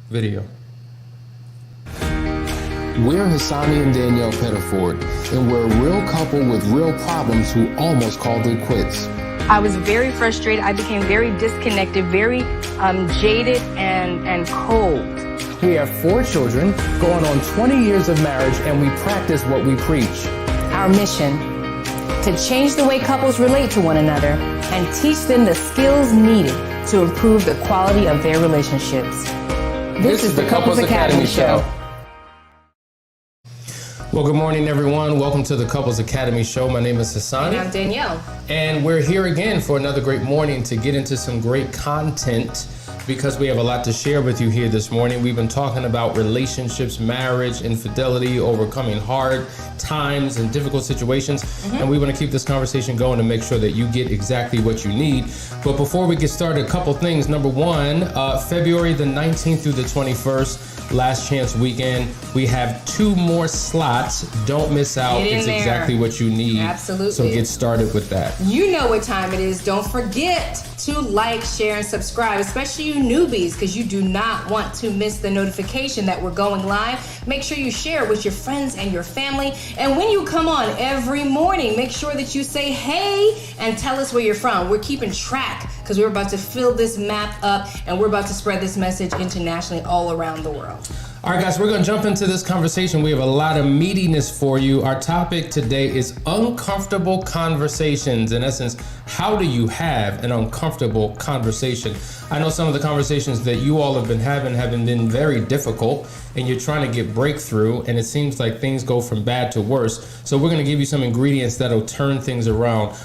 video. We're Hassani and Danielle Pettiford, and we're a real couple with real problems who almost called it quits. I was very frustrated. I became very disconnected, very jaded and cold. We have 4 children, going on 20 years of marriage, and we practice what we preach. Our mission, to change the way couples relate to one another and teach them the skills needed to improve the quality of their relationships. This is the Couples Academy Show. Well, good morning, everyone. Welcome to the Couples Academy Show. My name is Hassani. And I'm Danielle. And we're here again for another great morning to get into some great content because we have a lot to share with you here this morning. We've been talking about relationships, marriage, infidelity, overcoming hard times and difficult situations. And we want to keep this conversation going to make sure that you get exactly what you need. But before we get started, a couple things. Number one, February the 19th through the 21st, Last Chance Weekend. We have 2 more slots. Don't miss out. It's exactly what you need. Absolutely. So get started with that. You know what time it is. Don't forget to like, share, and subscribe, especially you newbies, because you do not want to miss the notification that we're going live. Make sure you share with your friends and your family. And when you come on every morning, make sure that you say, hey, and tell us where you're from. We're keeping track because we're about to fill this map up and we're about to spread this message internationally all around the world. All right, guys, we're going to jump into this conversation. We have a lot of meatiness for you. Our topic today is uncomfortable conversations. In essence, how do you have an uncomfortable conversation? I know some of the conversations that you all have been been very difficult, and you're trying to get breakthrough, and it seems like things go from bad to worse. So we're going to give you some ingredients that'll turn things around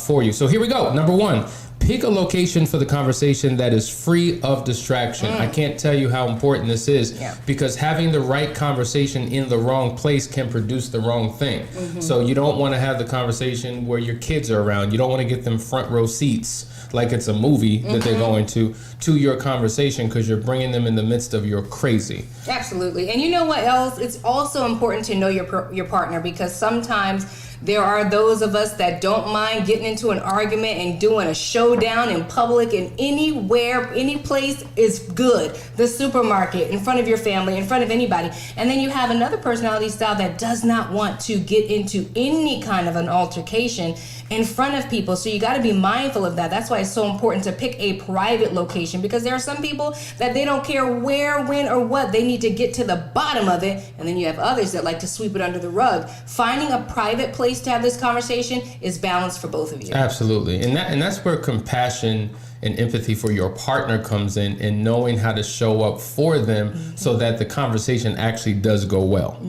for you. So here we go. Number 1. Pick a location for the conversation that is free of distraction. I can't tell you how important this is because having the right conversation in the wrong place can produce the wrong thing. So you don't want to have the conversation where your kids are around. You don't want to get them front row seats like it's a movie that they're going to your conversation because you're bringing them in the midst of your crazy. Absolutely. And you know what else? It's also important to know your partner because sometimes there are those of us that don't mind getting into an argument and doing a showdown in public and anywhere, any place is good. The supermarket, in front of your family, in front of anybody. And then you have another personality style that does not want to get into any kind of an altercation in front of people. So you got to be mindful of that. That's why it's so important to pick a private location because there are some people that they don't care where, when, or what. They need to get to the bottom of it. And then you have others that like to sweep it under the rug. Finding a private place to have this conversation is balanced for both of you. Absolutely. And that's where compassion and empathy for your partner comes in and knowing how to show up for them so that the conversation actually does go well.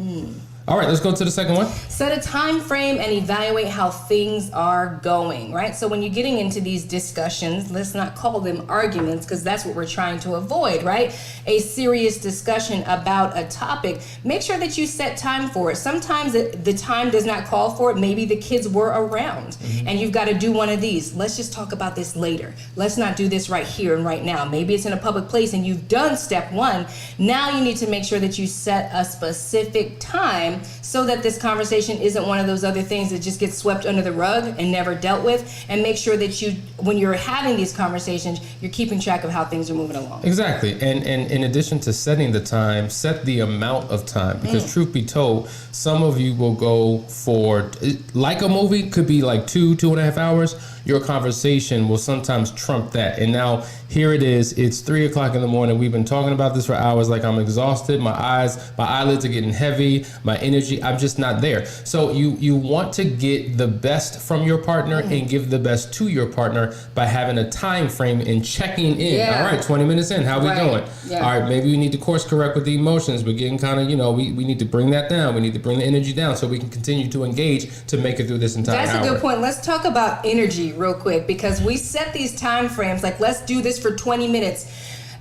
All right, let's go to the second one. Set a time frame and evaluate how things are going, right? So when you're getting into these discussions, let's not call them arguments because that's what we're trying to avoid, right? A serious discussion about a topic. Make sure that you set time for it. Sometimes the time does not call for it. Maybe the kids were around and you've got to do one of these. Let's just talk about this later. Let's not do this right here and right now. Maybe it's in a public place and you've done step 1. Now you need to make sure that you set a specific time so that this conversation isn't one of those other things that just gets swept under the rug and never dealt with. And make sure that you, when you're having these conversations, you're keeping track of how things are moving along. Exactly. And in addition to setting the time, set the amount of time. Because truth be told, some of you will go for, like a movie, could be like 2.5 hours. Your conversation will sometimes trump that. And now here it is. It's 3 o'clock in the morning. We've been talking about this for hours. Like I'm exhausted. My eyelids are getting heavy. My energy, I'm just not there. So you want to get the best from your partner and give the best to your partner by having a time frame and checking in. All right, 20 minutes in. How we doing? All right, maybe we need to course correct with the emotions. We're getting kind of, we need to bring that down. We need to bring the energy down so we can continue to engage to make it through this entire hour. That's a good point. Let's talk about energy real quick because we set these time frames like let's do this for 20 minutes.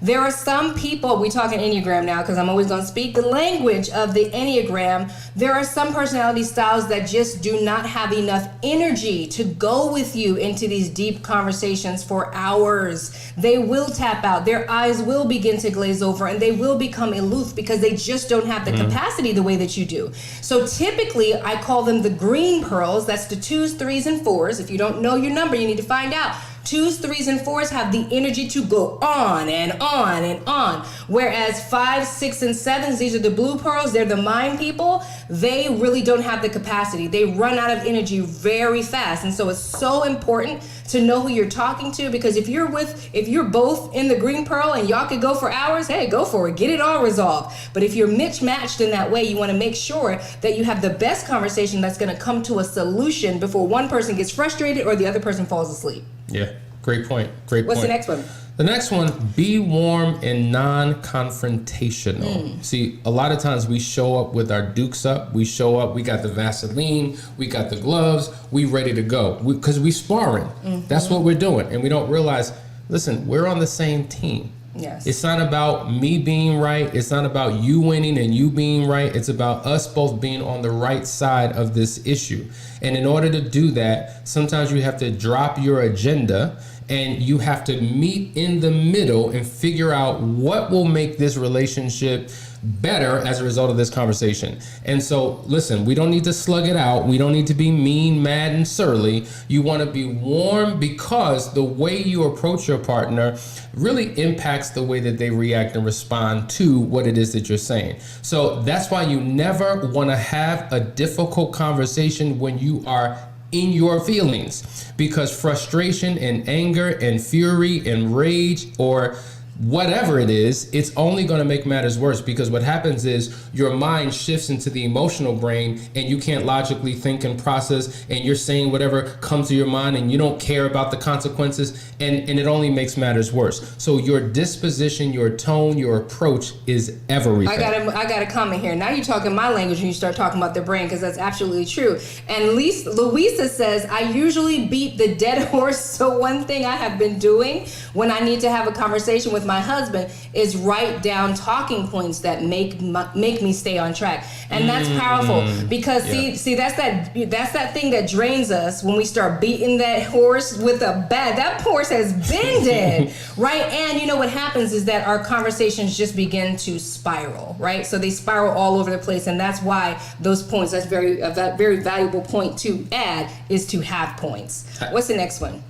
There are some people, we talk in Enneagram now because I'm always going to speak the language of the Enneagram. There are some personality styles that just do not have enough energy to go with you into these deep conversations for hours. They will tap out. Their eyes will begin to glaze over and they will become aloof because they just don't have the capacity the way that you do. So typically, I call them the green pearls. That's the 2s, 3s, and 4s. If you don't know your number, you need to find out. Twos, threes, and fours have the energy to go on and on and on. Whereas 5, 6, and 7s, these are the blue pearls, they're the mind people, they really don't have the capacity. They run out of energy very fast. And so it's so important to know who you're talking to, because if you're both in the green pearl and y'all could go for hours, hey, go for it, get it all resolved. But if you're mismatched in that way, you want to make sure that you have the best conversation that's going to come to a solution before one person gets frustrated or the other person falls asleep. Yeah, great point. Great point. What's the next one? The next one, be warm and non-confrontational. See, a lot of times we show up with our dukes up. We show up, we got the Vaseline, we got the gloves, we ready to go. Because we sparring. That's what we're doing. And we don't realize, listen, we're on the same team. Yes. It's not about me being right. It's not about you winning and you being right. It's about us both being on the right side of this issue. And in order to do that, sometimes you have to drop your agenda and you have to meet in the middle and figure out what will make this relationship better as a result of this conversation. And so, listen, we don't need to slug it out. We don't need to be mean, mad, and surly. You want to be warm because the way you approach your partner really impacts the way that they react and respond to what it is that you're saying. So that's why you never want to have a difficult conversation when you are in your feelings, because frustration and anger and fury and rage or whatever it is, it's only going to make matters worse, because what happens is your mind shifts into the emotional brain and you can't logically think and process, and you're saying whatever comes to your mind and you don't care about the consequences, and it only makes matters worse. So your disposition, your tone, your approach is everything. I got a comment here. Now you're talking my language when you start talking about the brain, because that's absolutely true. And Louisa says, I usually beat the dead horse. So one thing I have been doing when I need to have a conversation with my husband is write down talking points that make me stay on track. And that's powerful, because see that's that thing that drains us when we start beating that horse with a bat. That horse has been dead, right? And you know what happens is that our conversations just begin to spiral, right? So they spiral all over the place, and that's why those points, that's a very valuable point to add, is to have points. What's the next one?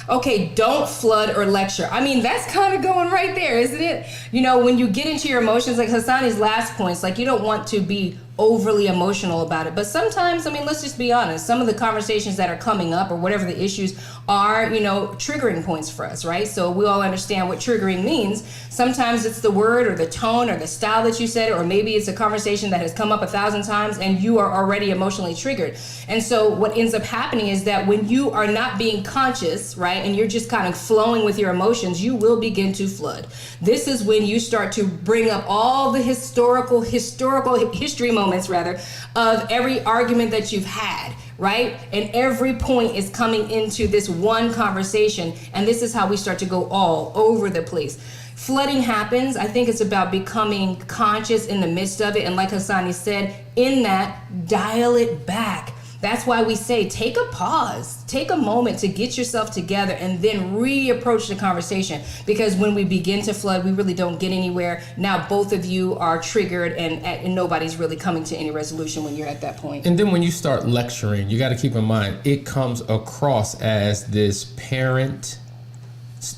Okay, don't flood or lecture. I mean, that's kind of going right there, isn't it? You know, when you get into your emotions, like Hassani's last points, like you don't want to be overly emotional about it. But sometimes, I mean, let's just be honest, some of the conversations that are coming up or whatever the issues are, you know, triggering points for us, right? So we all understand what triggering means. Sometimes it's the word or the tone or the style that you said, or maybe it's a conversation that has come up 1,000 times and you are already emotionally triggered. And so what ends up happening is that when you are not being conscious, right, and you're just kind of flowing with your emotions, you will begin to flood. This is when you start to bring up all the historical history moments of every argument that you've had, right? And every point is coming into this one conversation, and this is how we start to go all over the place. Flooding happens. I think it's about becoming conscious in the midst of it, and like Hassani said, in that, dial it back. That's why we say take a pause, take a moment to get yourself together, and then reapproach the conversation. Because when we begin to flood, we really don't get anywhere. Now both of you are triggered, and nobody's really coming to any resolution when you're at that point. And then when you start lecturing, you got to keep in mind, it comes across as this parent,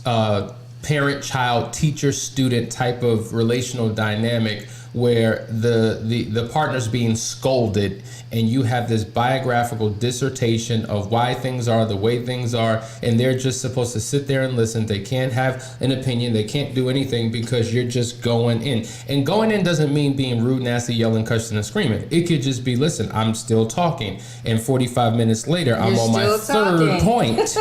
child, teacher, student type of relational dynamic, where the partner's being scolded, and you have this biographical dissertation of why things are the way things are, and they're just supposed to sit there and listen. They can't have an opinion. They can't do anything because you're just going in. And going in doesn't mean being rude, nasty, yelling, cursing, and screaming. It could just be, listen, I'm still talking, and 45 minutes later, I'm on my third point.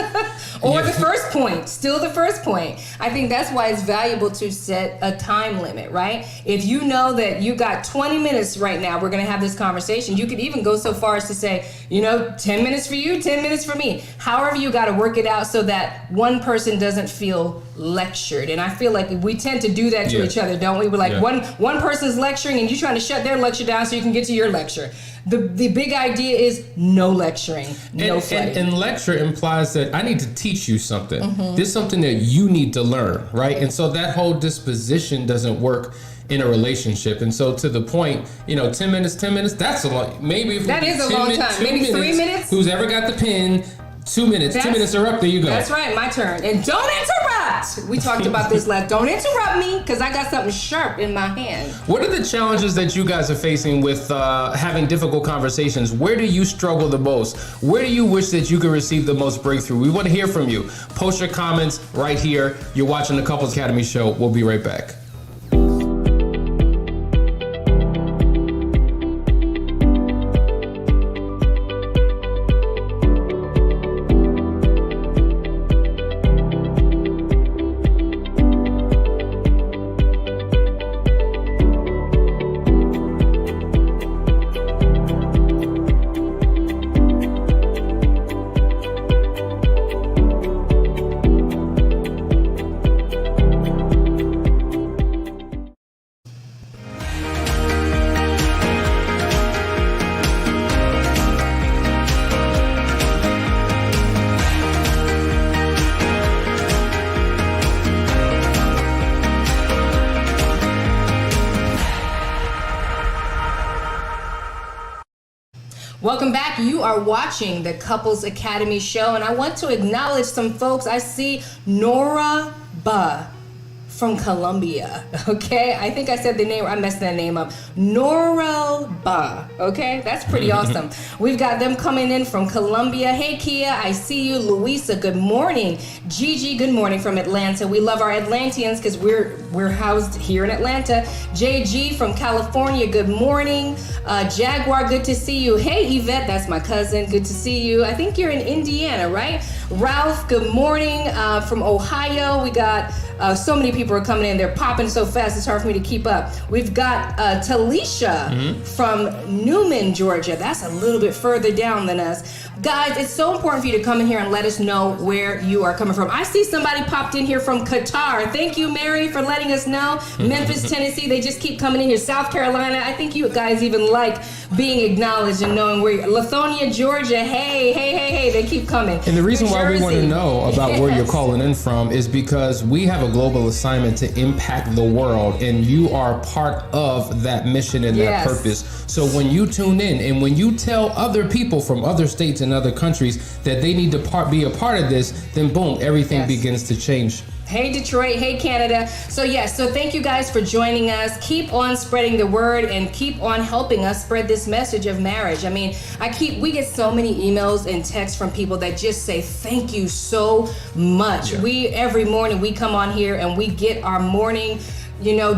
Or the first point, still the first point. I think that's why it's valuable to set a time limit, right? If you know that you got 20 minutes right now, we're going to have this conversation. You could even go so far as to say, 10 minutes for you, 10 minutes for me. However, you got to work it out so that one person doesn't feel lectured. And I feel like we tend to do that to each other, don't we? We're like, one person's lecturing and you're trying to shut their lecture down so you can get to your lecture. The big idea is no lecturing, no flooding. And lecture implies that I need to teach you something. This is something that you need to learn, right? And so that whole disposition doesn't work in a relationship. And so to the point, 10 minutes, that's a lot. Maybe if that is a long time. Maybe 3 minutes. Who's ever got the pen, 2 minutes. 2 minutes are up. There you go. That's right, my turn. And don't interrupt. We talked about this last. Don't interrupt me, because I got something sharp in my hand. What are the challenges that you guys are facing with having difficult conversations? Where do you struggle the most? Where do you wish that you could receive the most breakthrough? We want to hear from you. Post your comments right here. You're watching the Couples Academy Show. We'll be right back. Welcome back. You are watching the Couples Academy Show, and I want to acknowledge some folks. I see Nora Ba from Colombia. Okay, I think I said the name. I messed that name up. Nora Ba. Okay, that's pretty awesome. We've got them coming in from Colombia. Hey Kia, I see you. Luisa, good morning. Gigi, good morning from Atlanta. We love our Atlanteans because we're housed here in Atlanta. JG from California, good morning. Jaguar, good to see you. Hey Yvette, that's my cousin. Good to see you. I think you're in Indiana, right? Ralph, good morning from Ohio. We got so many people are coming in. They're popping so fast, it's hard for me to keep up. We've got Talisha from Newman, Georgia. That's a little bit further down than us. Guys, it's so important for you to come in here and let us know where you are coming from. I see somebody popped in here from Qatar. Thank you, Mary, for letting us know. Memphis, Tennessee, they just keep coming in here. South Carolina, I think you guys even like being acknowledged and knowing where you're. Lithonia, Georgia, hey, they keep coming. And the reason New why we want to Jersey. know about where you're calling in from is because we have a global assignment to impact the world, and you are part of that mission and that purpose. So when you tune in and when you tell other people from other states and other countries that they need to be a part of this, then boom, everything begins to change. Hey Detroit, hey Canada. So thank you guys for joining us. Keep on spreading the word and keep on helping us spread this message of marriage. I mean, we get so many emails and texts from people that just say thank you so much. Every morning we come on here and we get our morning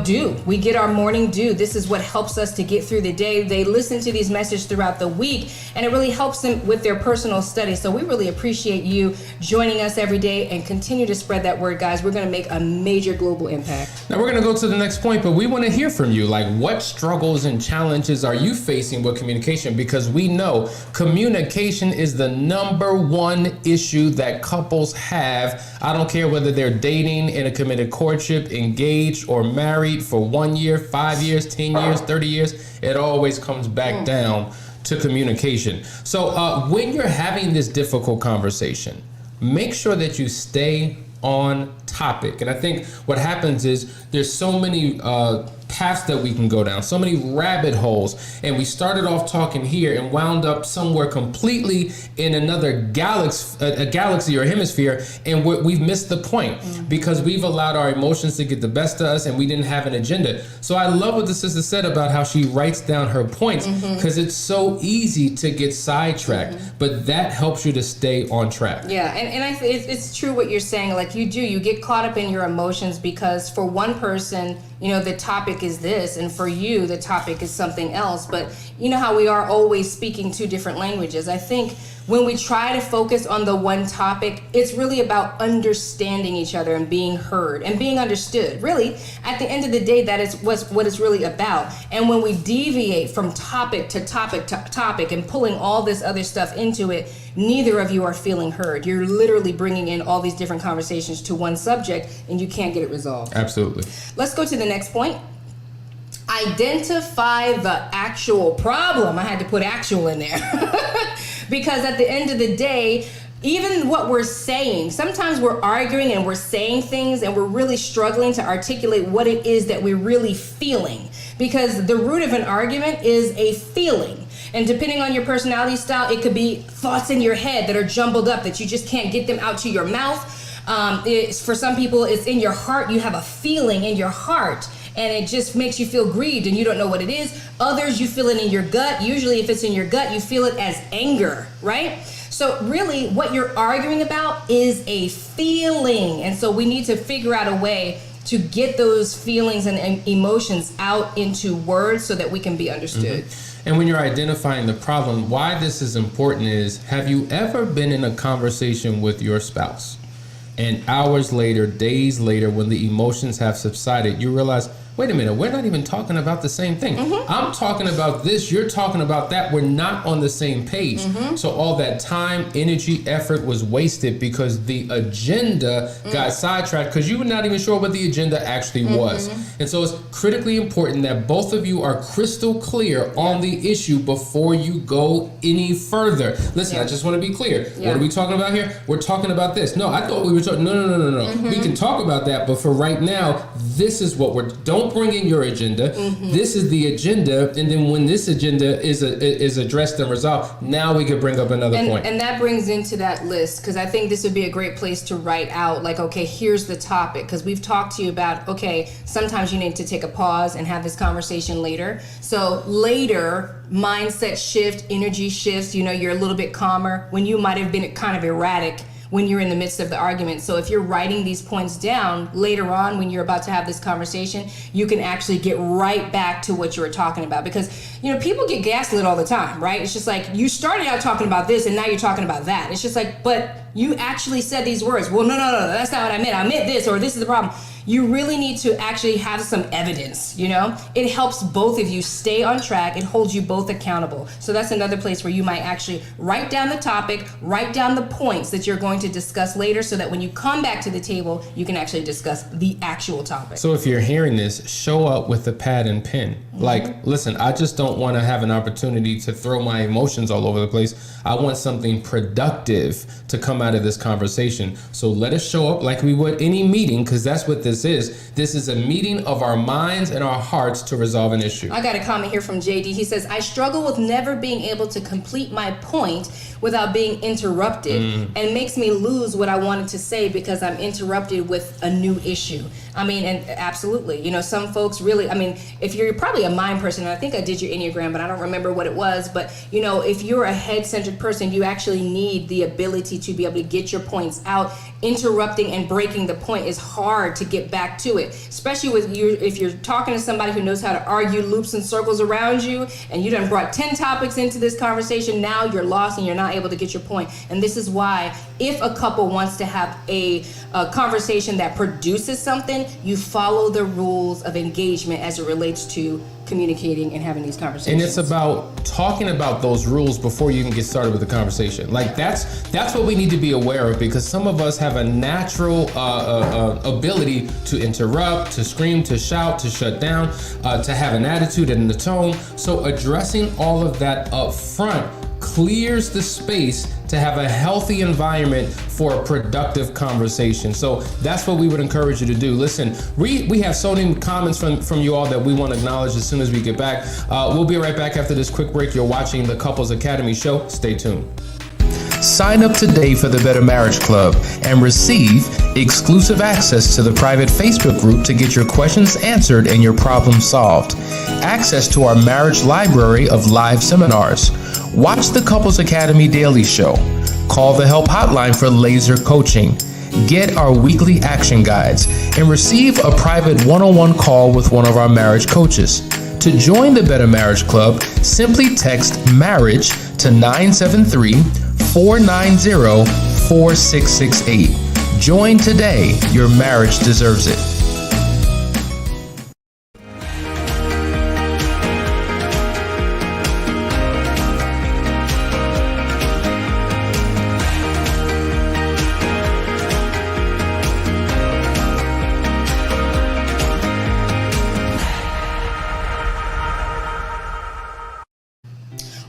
due. We get our morning due. This is what helps us to get through the day. They listen to these messages throughout the week, and it really helps them with their personal study. So we really appreciate you joining us every day and continue to spread that word, guys. We're going to make a major global impact. Now we're going to go to the next point, but we want to hear from you. Like, what struggles and challenges are you facing with communication? Because we know communication is the number one issue that couples have. I don't care whether they're dating, in a committed courtship, engaged, or married for 1 year, 5 years, 10 years, 30 years, it always comes back down to communication. So when you're having this difficult conversation, make sure that you stay on topic. And I think what happens is there's so many paths that we can go down, so many rabbit holes, and we started off talking here and wound up somewhere completely in another galaxy or hemisphere, and we've missed the point because we've allowed our emotions to get the best of us and we didn't have an agenda. So I love what the sister said about how she writes down her points, because it's so easy to get sidetracked, but that helps you to stay on track. Yeah, and I think it's true what you're saying. Like you get caught up in your emotions because for one person, the topic is this, and for you, the topic is something else. But you know how we are always speaking two different languages. I think when we try to focus on the one topic, it's really about understanding each other and being heard and being understood. Really, at the end of the day, that is what it's really about. And when we deviate from topic to topic to topic and pulling all this other stuff into it, neither of you are feeling heard. You're literally bringing in all these different conversations to one subject, and you can't get it resolved. Absolutely. Let's go to the next point. Identify the actual problem. I had to put actual in there because at the end of the day, even what we're saying, sometimes we're arguing and we're saying things and we're really struggling to articulate what it is that we're really feeling, because the root of an argument is a feeling. And depending on your personality style, it could be thoughts in your head that are jumbled up that you just can't get them out to your mouth. For some people, it's in your heart. You have a feeling in your heart and it just makes you feel grieved and you don't know what it is. Others, you feel it in your gut. Usually if it's in your gut, you feel it as anger, right? So really what you're arguing about is a feeling. And so we need to figure out a way to get those feelings and emotions out into words so that we can be understood. And when you're identifying the problem, why this is important is, have you ever been in a conversation with your spouse and hours later, days later, when the emotions have subsided, you realize, wait a minute, we're not even talking about the same thing. I'm talking about this, you're talking about that. We're not on the same page. So all that time, energy, effort was wasted because the agenda got sidetracked because you were not even sure what the agenda actually was. And so it's critically important that both of you are crystal clear on the issue before you go any further. Listen, I just want to be clear. What are we talking about here? We're talking about this. No, I thought we were talking, no. We can talk about that, but for right now, this is what don't bring in your agenda. This is the agenda, and then when this agenda is addressed and resolved, now we could bring up another point. And that brings into that list, because I think this would be a great place to write out, like, okay, here's the topic, because we've talked to you about, okay, sometimes you need to take a pause and have this conversation later. So later, mindset shift, energy shifts, you're a little bit calmer when you might have been kind of erratic when you're in the midst of the argument. So if you're writing these points down later on when you're about to have this conversation, you can actually get right back to what you were talking about. Because, people get gaslit all the time, right? It's just like, you started out talking about this and now you're talking about that. It's just like, but you actually said these words. Well, no, that's not what I meant. I meant this, or this is the problem. You really need to actually have some evidence, It helps both of you stay on track. It holds you both accountable. So that's another place where you might actually write down the topic, write down the points that you're going to discuss later so that when you come back to the table, you can actually discuss the actual topic. So if you're hearing this, show up with a pad and pen. Like, listen, I just don't want to have an opportunity to throw my emotions all over the place. I want something productive to come out of this conversation. So let us show up like we would any meeting, because that's what this is. This is a meeting of our minds and our hearts to resolve an issue. I got a comment here from JD. He says, I struggle with never being able to complete my point without being interrupted, and makes me lose what I wanted to say because I'm interrupted with a new issue. And absolutely, some folks really, if you're probably a mind person, and I think I did your Enneagram, but I don't remember what it was, but if you're a head-centered person, you actually need the ability to be able to get your points out. Interrupting and breaking the point is hard to get back to it, especially if you're talking to somebody who knows how to argue loops and circles around you, and you done brought 10 topics into this conversation. Now you're lost and you're not able to get your point. And this is why, if a couple wants to have a conversation that produces something, you follow the rules of engagement as it relates to communicating and having these conversations. And it's about talking about those rules before you can get started with the conversation. Like, that's what we need to be aware of, because some of us have a natural ability to interrupt, to scream, to shout, to shut down, to have an attitude and a tone. So addressing all of that up front clears the space to have a healthy environment for a productive conversation. So that's what we would encourage you to do. Listen, we have so many comments from you all that we want to acknowledge as soon as we get back. We'll be right back after this quick break. You're watching the Couples Academy show. Stay tuned. Sign up today for the Better Marriage Club and receive exclusive access to the private Facebook group to get your questions answered and your problems solved. Access to our marriage library of live seminars. Watch the Couples Academy Daily Show. Call the help hotline for laser coaching. Get our weekly action guides and receive a private one-on-one call with one of our marriage coaches. To join the Better Marriage Club, simply text MARRIAGE to 973-490-4668. Join today. Your marriage deserves it.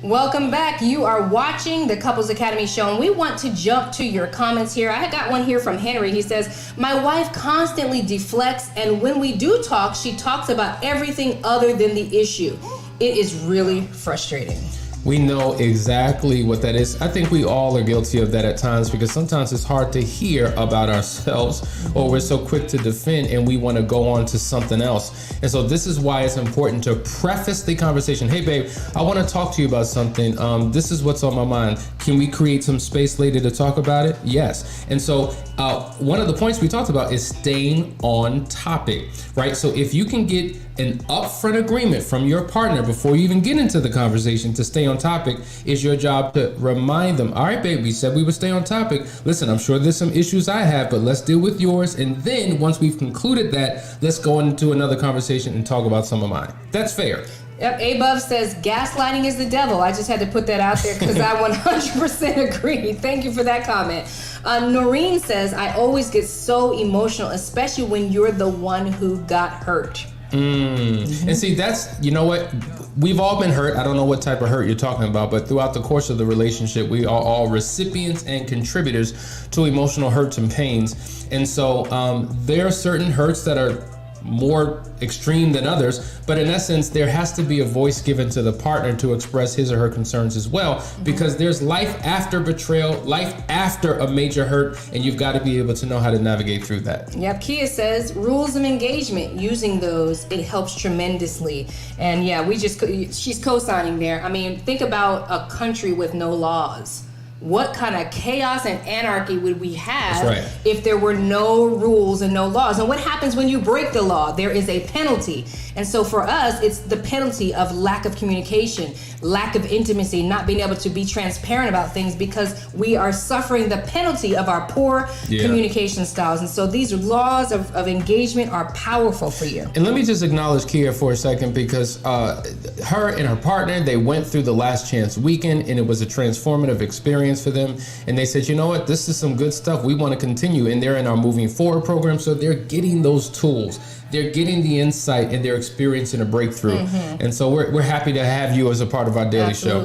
Welcome back. You are watching the Couples Academy show, and we want to jump to your comments here. I got one here from Henry. He says, my wife constantly deflects, and when we do talk, she talks about everything other than the issue. It is really frustrating. We know exactly what that is. I think we all are guilty of that at times, because sometimes it's hard to hear about ourselves, or we're so quick to defend and we want to go on to something else. And so this is why it's important to preface the conversation. Hey babe, I want to talk to you about something. This is what's on my mind. Can we create some space later to talk about it? Yes. And so one of the points we talked about is staying on topic, right? So if you can get an upfront agreement from your partner before you even get into the conversation to stay on topic, is your job to remind them, all right, babe, we said we would stay on topic. Listen, I'm sure there's some issues I have, but let's deal with yours. And then once we've concluded that, let's go into another conversation and talk about some of mine. That's fair. Yep, Above says gaslighting is the devil. I just had to put that out there because I 100% agree. Thank you for that comment. Noreen says, I always get so emotional, especially when you're the one who got hurt. And see, that's, you know what, we've all been hurt. I don't know what type of hurt you're talking about, but throughout the course of the relationship, we are all recipients and contributors to emotional hurts and pains. And so there are certain hurts that are more extreme than others, but in essence, there has to be a voice given to the partner to express his or her concerns as well, because there's life after betrayal, life after a major hurt, and you've got to be able to know how to navigate through that. Yep, Kia says rules of engagement, using those, it helps tremendously. And yeah, she's co-signing there. I mean, think about a country with no laws. What kind of chaos and anarchy would we have if there were no rules and no laws? And what happens when you break the law? There is a penalty. And so for us, it's the penalty of lack of communication, lack of intimacy, not being able to be transparent about things, because we are suffering the penalty of our poor communication styles. And so these laws of engagement are powerful for you. And let me just acknowledge Kia for a second, because her and her partner, they went through the Last Chance weekend, and it was a transformative experience for them. And they said, you know what, this is some good stuff. We want to continue. And they're in our Moving Forward program. So they're getting those tools. They're getting the insight, and they're experiencing a breakthrough. And so we're happy to have you as a part of our daily show.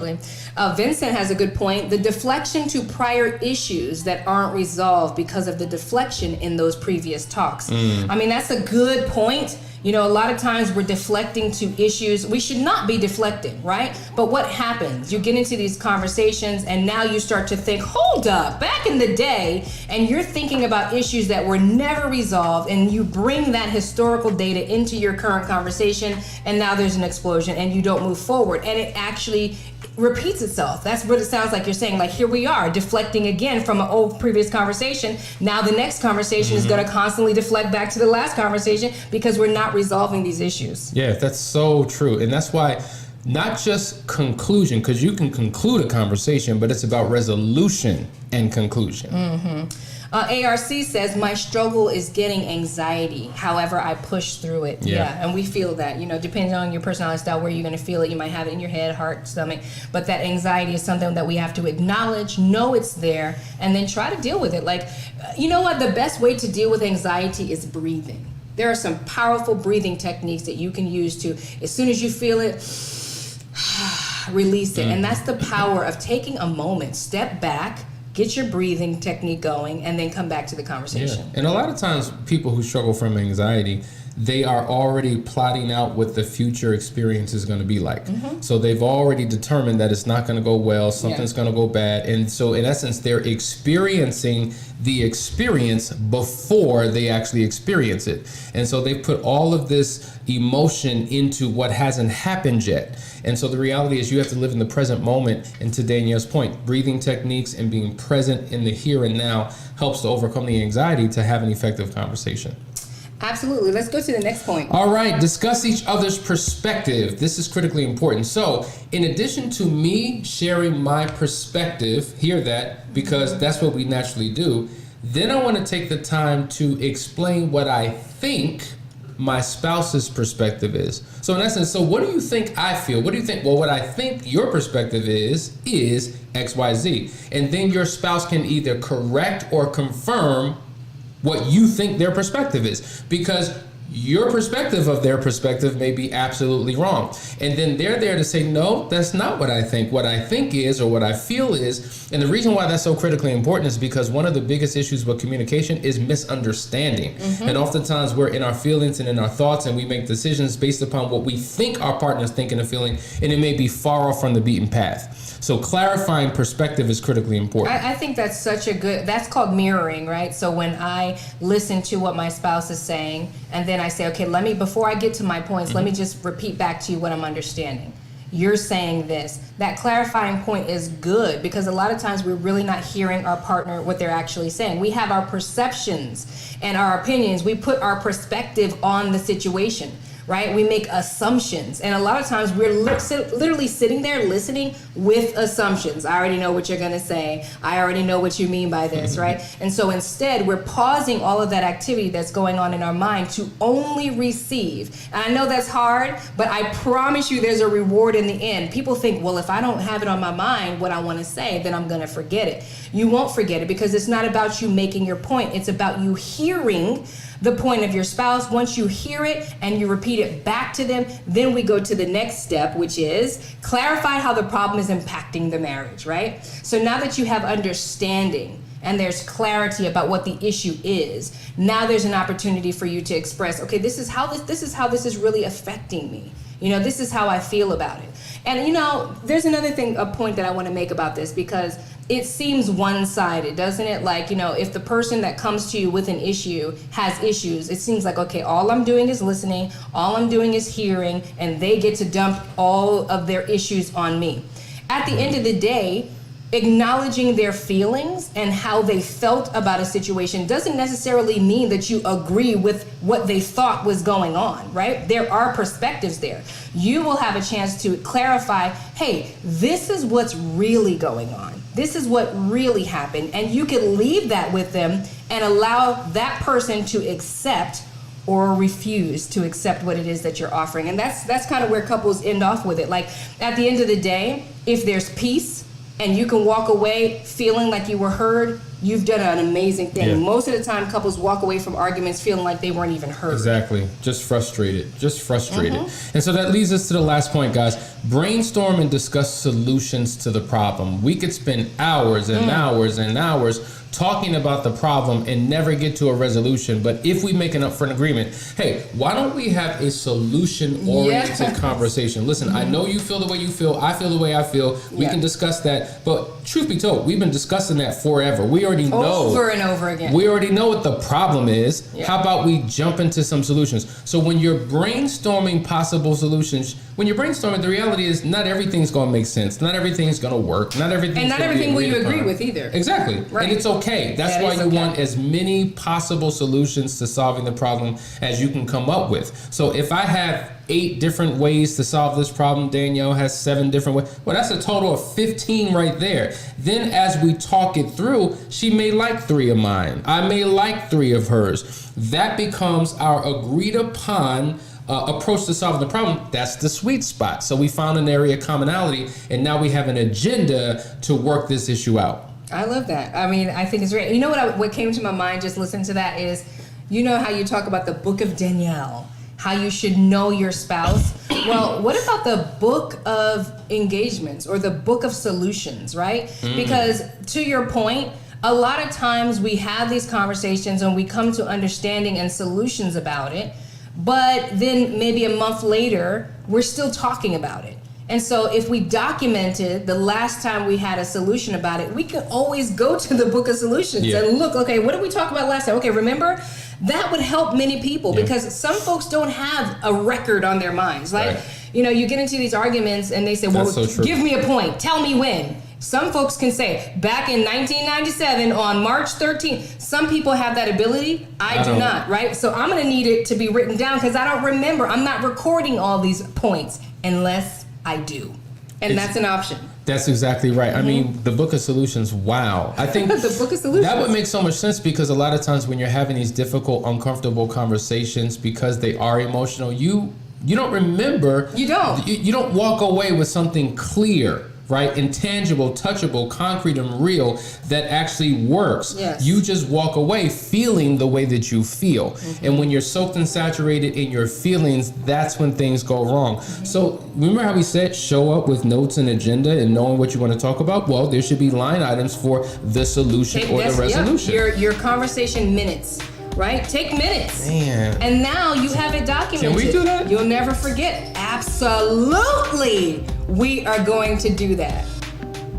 Vincent has a good point. The deflection to prior issues that aren't resolved because of the deflection in those previous talks. I mean, that's a good point. You know, a lot of times we're deflecting to issues. We should not be deflecting, right? But what happens? You get into these conversations, and now you start to think, hold up, back in the day, and you're thinking about issues that were never resolved, and you bring that historical data into your current conversation, and now there's an explosion, and you don't move forward. And it actually repeats itself. That's what it sounds like you're saying. Like, here we are deflecting again from an old previous conversation. Now the next conversation is going to constantly deflect back to the last conversation, because we're not resolving these issues. Yeah, that's so true. And that's why not just conclusion, because you can conclude a conversation, but it's about resolution and conclusion. ARC says, my struggle is getting anxiety. However, I push through it. Yeah. And we feel that, you know, depending on your personality style, where you're going to feel it. You might have it in your head, heart, stomach. But that anxiety is something that we have to acknowledge, know it's there, and then try to deal with it. Like, you know what? The best way to deal with anxiety is breathing. There are some powerful breathing techniques that you can use to, as soon as you feel it, release it. And that's the power of taking a moment, step back, get your breathing technique going, and then come back to the conversation. And a lot of times people who struggle from anxiety, they are already plotting out what the future experience is going to be like. So they've already determined that it's not going to go well, something's going to go bad. And so in essence, they're experiencing the experience before they actually experience it. And so they put all of this emotion into what hasn't happened yet. And so the reality is you have to live in the present moment. And to Danielle's point, breathing techniques and being present in the here and now helps to overcome the anxiety to have an effective conversation. Absolutely. Let's go to the next point. All right. Discuss each other's perspective. This is critically important. So in addition to me sharing my perspective, hear that, because that's what we naturally do, then I want to take the time to explain what I think my spouse's perspective is. So in essence, so what do you think I feel? What do you think? Well, what I think your perspective is XYZ. And then your spouse can either correct or confirm what you think their perspective is. Because your perspective of their perspective may be absolutely wrong. And then they're there to say, no, that's not what I think. What I think is, or what I feel is. And the reason why that's so critically important is because one of the biggest issues with communication is misunderstanding. And oftentimes we're in our feelings and in our thoughts, and we make decisions based upon what we think our partner's thinking and feeling, and it may be far off from the beaten path. So clarifying perspective is critically important. I think that's that's called mirroring, right? So when I listen to what my spouse is saying, and then I say, okay, before I get to my points, let me just repeat back to you what I'm understanding. You're saying this. That clarifying point is good, because a lot of times we're really not hearing our partner, what they're actually saying. We have our perceptions and our opinions. We put our perspective on the situation, right? We make assumptions. And a lot of times we're literally sitting there listening with assumptions. I already know what you're going to say. I already know what you mean by this, right? And so instead, we're pausing all of that activity that's going on in our mind to only receive. And I know that's hard, but I promise you there's a reward in the end. People think, well, if I don't have it on my mind, what I want to say, then I'm going to forget it. You won't forget it, because it's not about you making your point. It's about you hearing the point of your spouse. Once you hear it and you repeat it back to them, then we go to the next step, which is clarify how the problem is impacting the marriage, right? So now that you have understanding and there's clarity about what the issue is, now there's an opportunity for you to express, okay, this is how this is really affecting me. This is how I feel about it. And there's another a point that I want to make about this, because it seems one-sided, doesn't it? Like, if the person that comes to you with an issue has issues, it seems like, okay, all I'm doing is listening, all I'm doing is hearing, and they get to dump all of their issues on me. At the end of the day, acknowledging their feelings and how they felt about a situation doesn't necessarily mean that you agree with what they thought was going on, right? There are perspectives there. You will have a chance to clarify, hey, this is what's really going on. This is what really happened. And you can leave that with them and allow that person to accept or refuse to accept what it is that you're offering. And that's kind of where couples end off with it. Like, at the end of the day, if there's peace, and you can walk away feeling like you were heard, you've done an amazing thing. Yeah. Most of the time, couples walk away from arguments feeling like they weren't even heard. Exactly. Just frustrated. And so that leads us to the last point, guys. Brainstorm and discuss solutions to the problem. We could spend hours and hours and hours talking about the problem and never get to a resolution. But if we make an upfront agreement, hey, why don't we have a solution-oriented conversation? Listen, I know you feel the way you feel. I feel the way I feel. We can discuss that. But truth be told, we've been discussing that forever. We already know. Over and over again. We already know what the problem is. Yeah. How about we jump into some solutions? So when you're brainstorming possible solutions, the reality is not everything's going to make sense. Not everything's going to work. Not everything will you agree with either. Exactly. Right. And it's okay. That's why you want as many possible solutions to solving the problem as you can come up with. So if I have 8 different ways to solve this problem, Danielle has 7 different ways. Well, that's a total of 15 right there. Then as we talk it through, she may like 3 of mine. I may like 3 of hers. That becomes our agreed upon approach to solving the problem. That's the sweet spot. So we found an area of commonality, and now we have an agenda to work this issue out. I love that. I mean, I think it's great. You know what came to my mind just listening to that is, how you talk about the book of Danielle, how you should know your spouse. Well, what about the book of engagements or the book of solutions, right? Because to your point, a lot of times we have these conversations and we come to understanding and solutions about it, but then maybe a month later, we're still talking about it. And so if we documented the last time we had a solution about it, we could always go to the book of solutions and look, okay, what did we talk about last time? Okay, remember? That would help many people because some folks don't have a record on their minds. Like, you get into these arguments and they say, well, give me a point. Tell me when. Some folks can say, back in 1997 on March 13th, some people have that ability. I do not, right? So I'm going to need it to be written down because I don't remember. I'm not recording all these points unless I do. And that's an option. That's exactly right. I mean, the book of solutions, wow. I think the book of solutions. That would make so much sense because a lot of times when you're having these difficult, uncomfortable conversations because they are emotional, you don't remember. You don't. You don't walk away with something clear. right? Intangible, touchable, concrete, and real that actually works. Yes. You just walk away feeling the way that you feel. And when you're soaked and saturated in your feelings, that's when things go wrong. So remember how we said show up with notes and agenda and knowing what you want to talk about? Well, there should be line items for the solution or the resolution. Your conversation minutes. Right? Take minutes. Man. And now you have it documented. Can we do that? You'll never forget. Absolutely. We are going to do that.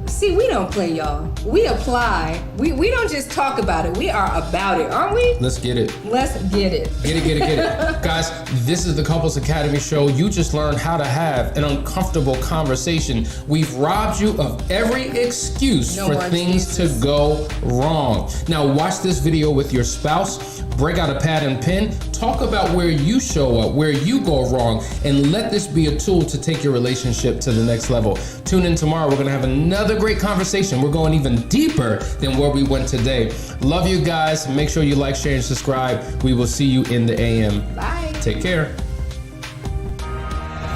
See, we don't play, y'all. We apply. We don't just talk about it. We are about it, aren't we? Let's get it. Let's get it. Get it. Guys, this is the Couples Academy show. You just learned how to have an uncomfortable conversation. We've robbed you of every excuse for things to go wrong. Now watch this video with your spouse. Break out a pad and pen. Talk about where you show up, where you go wrong, and let this be a tool to take your relationship to the next level. Tune in tomorrow. We're going to have another great conversation. We're going even deeper than where we went today. Love you guys. Make sure you like, share, and subscribe. We will see you in the AM. Bye. Take care.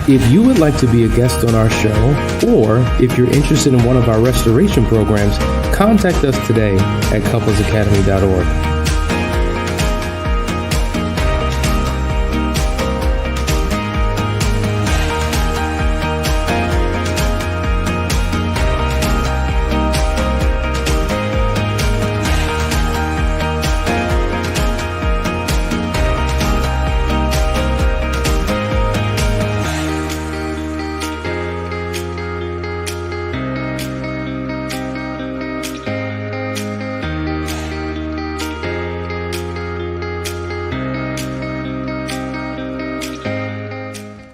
If you would like to be a guest on our show, or if you're interested in one of our restoration programs, contact us today at couplesacademy.org.